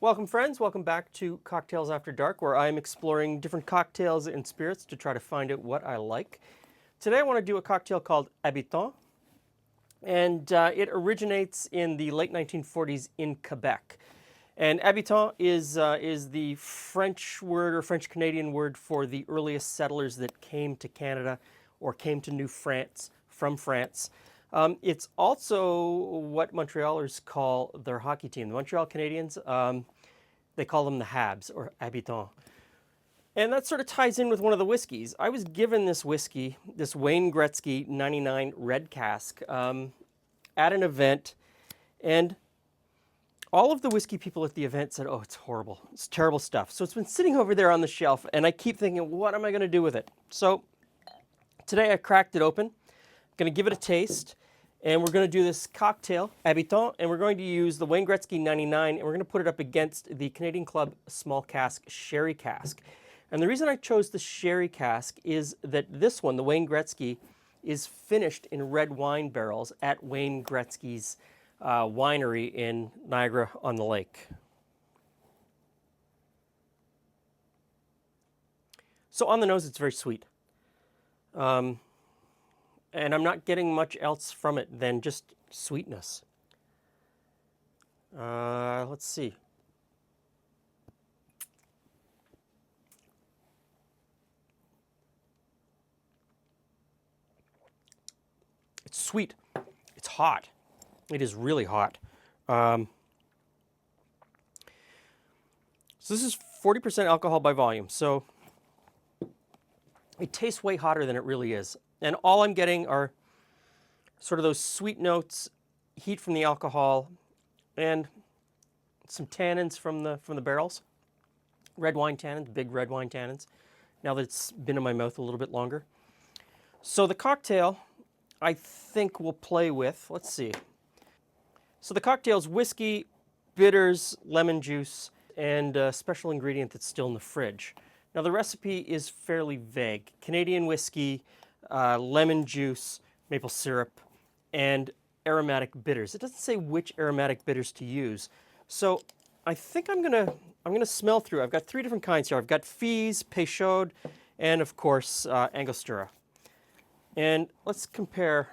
Welcome friends, welcome back to Cocktails After Dark, where I'm exploring different cocktails and spirits to try to find out what I like. Today I want to do a cocktail called Habitant, and it originates in the late 1940s in Quebec. And Habitant is the French word or French-Canadian word for the earliest settlers that came to Canada or came to New France from France. It's also what Montrealers call their hockey team. The Montreal Canadiens, they call them the Habs or Habitant. And that sort of ties in with one of the whiskeys. I was given this whiskey, this Wayne Gretzky 99 red cask, at an event, and all of the whiskey people at the event said, oh, it's horrible. It's terrible stuff. So it's been sitting over there on the shelf, and I keep thinking, what am I going to do with it? So today I cracked it open. I'm going to give it a taste, and we're going to do this cocktail, Habitant, and we're going to use the Wayne Gretzky 99, and we're going to put it up against the Canadian Club small cask sherry cask. And the reason I chose the sherry cask is that this one, the Wayne Gretzky, is finished in red wine barrels at Wayne Gretzky's winery in Niagara-on-the-Lake. So on the nose, it's very sweet. And I'm not getting much else from it than just sweetness. Let's see. It's sweet. It's hot. It is really hot. So this is 40% alcohol by volume. So it tastes way hotter than it really is. And all I'm getting are sort of those sweet notes, heat from the alcohol, and some tannins from the barrels. Red wine tannins, big red wine tannins, now that it's been in my mouth a little bit longer. So the cocktail, I think we'll play with, let's see. So the cocktail's whiskey, bitters, lemon juice, and a special ingredient that's still in the fridge. Now the recipe is fairly vague. Canadian whiskey, lemon juice, maple syrup, and aromatic bitters. It doesn't say which aromatic bitters to use. So I think I'm gonna smell through. I've got three different kinds here. I've got Fizz, Peychaud, and of course Angostura. And let's compare.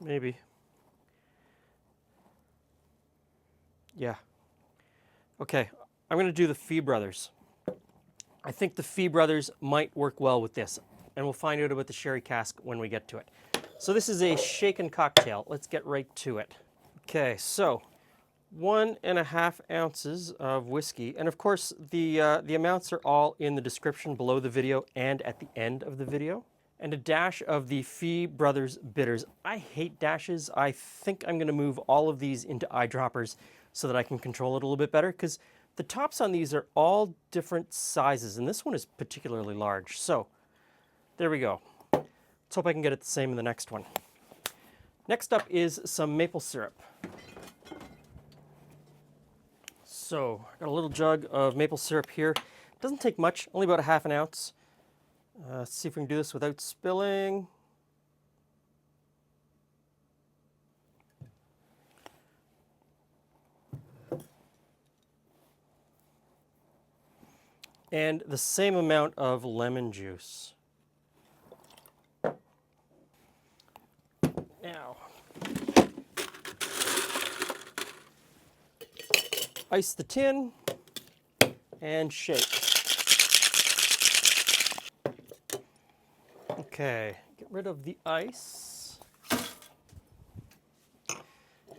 Maybe. Yeah. Okay, I'm going to do the Fee Brothers. I think the Fee Brothers might work well with this, and we'll find out about the sherry cask when we get to it. So this is a shaken cocktail. Let's get right to it. Okay, so 1.5 ounces of whiskey, and of course the amounts are all in the description below the video and at the end of the video. And a dash of the Fee Brothers bitters. I hate dashes. I think I'm going to move all of these into eyedroppers so that I can control it a little bit better, because the tops on these are all different sizes, and this one is particularly large. So there we go. Let's hope I can get it the same in the next one. Next up is some maple syrup. So I got a little jug of maple syrup here. It doesn't take much, only about 1/2 ounce. Let's see if we can do this without spilling. And the same amount of lemon juice. Now, ice the tin and shake. Okay, get rid of the ice.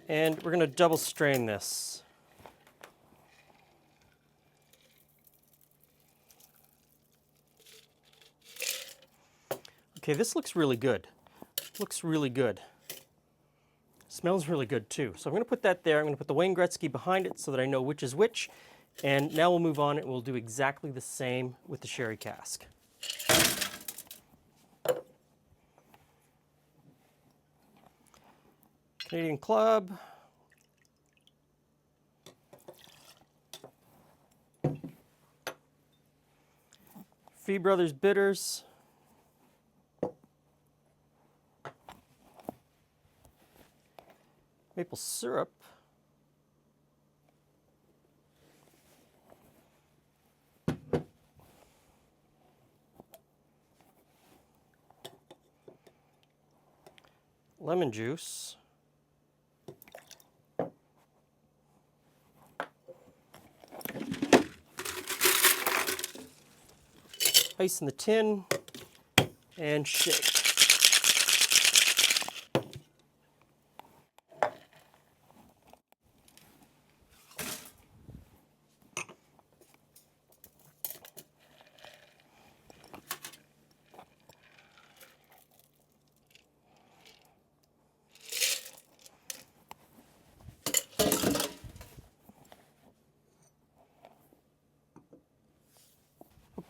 And we're going to double strain this. Okay, this looks really good. Looks really good. Smells really good too. So I'm going to put that there. I'm going to put the Wayne Gretzky behind it so that I know which is which. And now we'll move on and we'll do exactly the same with the sherry cask. Canadian Club. Fee Brothers bitters. Maple syrup. Lemon juice. Ice in the tin and shake.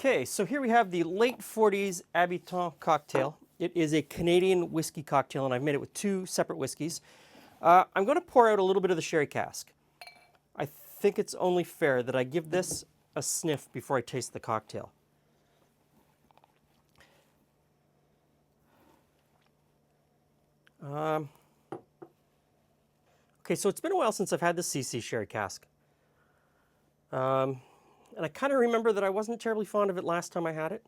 Okay, so here we have the late 40s Habitant cocktail. It is a Canadian whiskey cocktail, and I've made it with two separate whiskeys. I'm going to pour out a little bit of the sherry cask. I think it's only fair that I give this a sniff before I taste the cocktail. Okay, so it's been a while since I've had the CC sherry cask. And I kind of remember that I wasn't terribly fond of it last time I had it,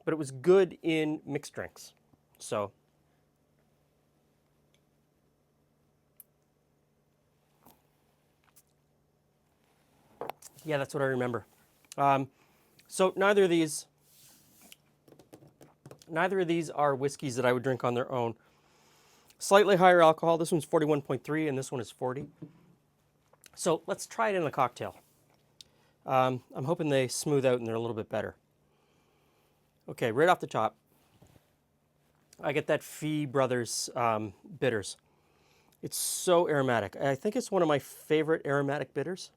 but it was good in mixed drinks. So, yeah, that's what I remember. So neither of these are whiskeys that I would drink on their own. Slightly higher alcohol. This one's 41.3 and this one is 40. So let's try it in a cocktail. I'm hoping they smooth out and they're a little bit better. Okay, right off the top, I get that Fee Brothers bitters. It's so aromatic. I think it's one of my favorite aromatic bitters.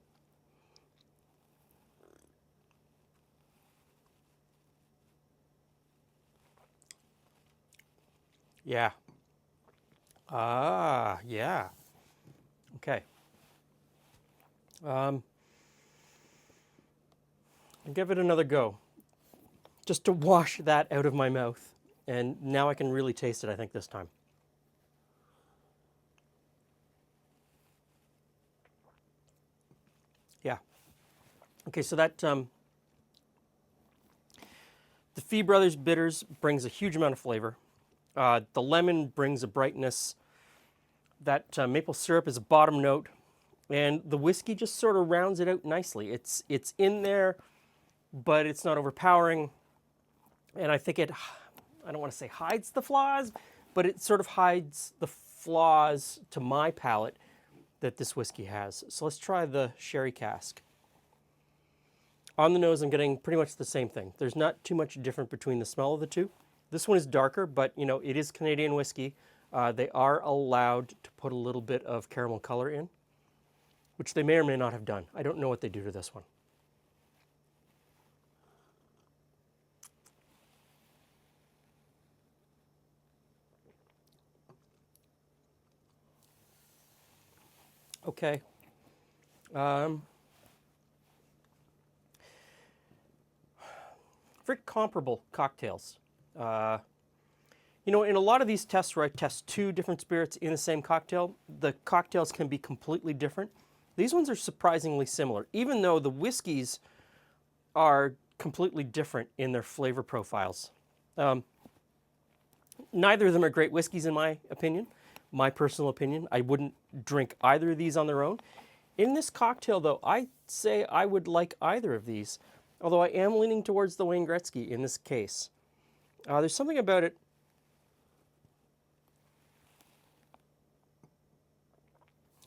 Yeah. Yeah. Okay. I'll give it another go, just to wash that out of my mouth. And now I can really taste it, I think, this time. Yeah. Okay, so that the Fee Brothers bitters brings a huge amount of flavor. The lemon brings a brightness. That maple syrup is a bottom note. And the whiskey just sort of rounds it out nicely. It's in there, but it's not overpowering. And I think it, I don't want to say hides the flaws, but it sort of hides the flaws to my palate that this whiskey has. So let's try the sherry cask. On the nose, I'm getting pretty much the same thing. There's not too much different between the smell of the two. This one is darker, but you know, it is Canadian whiskey. They are allowed to put a little bit of caramel color in, which they may or may not have done. I don't know what they do to this one. Okay. Very comparable cocktails. You know, in a lot of these tests where I test two different spirits in the same cocktail, the cocktails can be completely different. These ones are surprisingly similar, even though the whiskeys are completely different in their flavor profiles. Neither of them are great whiskeys in my opinion, my personal opinion. I wouldn't drink either of these on their own. In this cocktail, though, I'd say I would like either of these, although I am leaning towards the Wayne Gretzky in this case. There's something about it.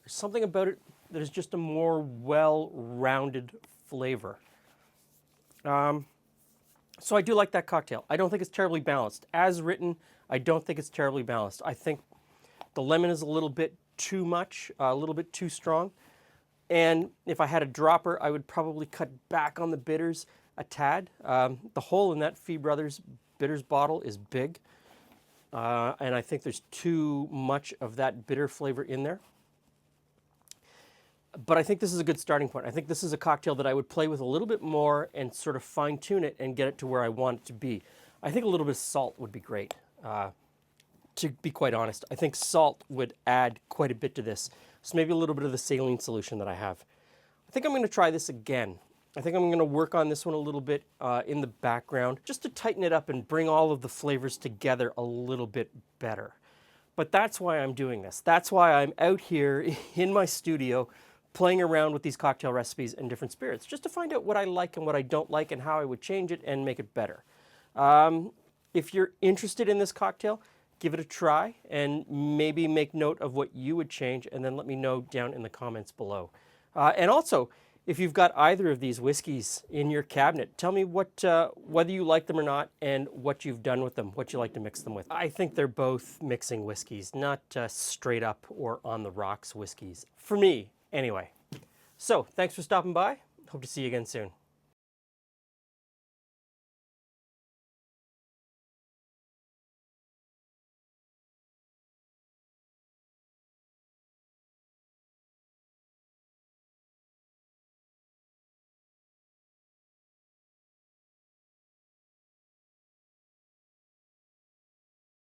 There's something about it that is just a more well-rounded flavor. So I do like that cocktail. I don't think it's terribly balanced. As written, I don't think it's terribly balanced. I think the lemon is a little bit too much, a little bit too strong. And if I had a dropper, I would probably cut back on the bitters a tad. The hole in that Fee Brothers bitters bottle is big. And I think there's too much of that bitter flavor in there. But I think this is a good starting point. I think this is a cocktail that I would play with a little bit more and sort of fine tune it and get it to where I want it to be. I think a little bit of salt would be great. To be quite honest, I think salt would add quite a bit to this. So maybe a little bit of the saline solution that I have. I think I'm going to try this again. I think I'm going to work on this one a little bit in the background just to tighten it up and bring all of the flavors together a little bit better. But that's why I'm doing this. That's why I'm out here in my studio playing around with these cocktail recipes and different spirits, just to find out what I like and what I don't like and how I would change it and make it better. If you're interested in this cocktail, give it a try and maybe make note of what you would change and then let me know down in the comments below. And also, if you've got either of these whiskeys in your cabinet, tell me whether you like them or not and what you've done with them, what you like to mix them with. I think they're both mixing whiskeys, not straight up or on the rocks whiskeys. For me, anyway. So, thanks for stopping by. Hope to see you again soon.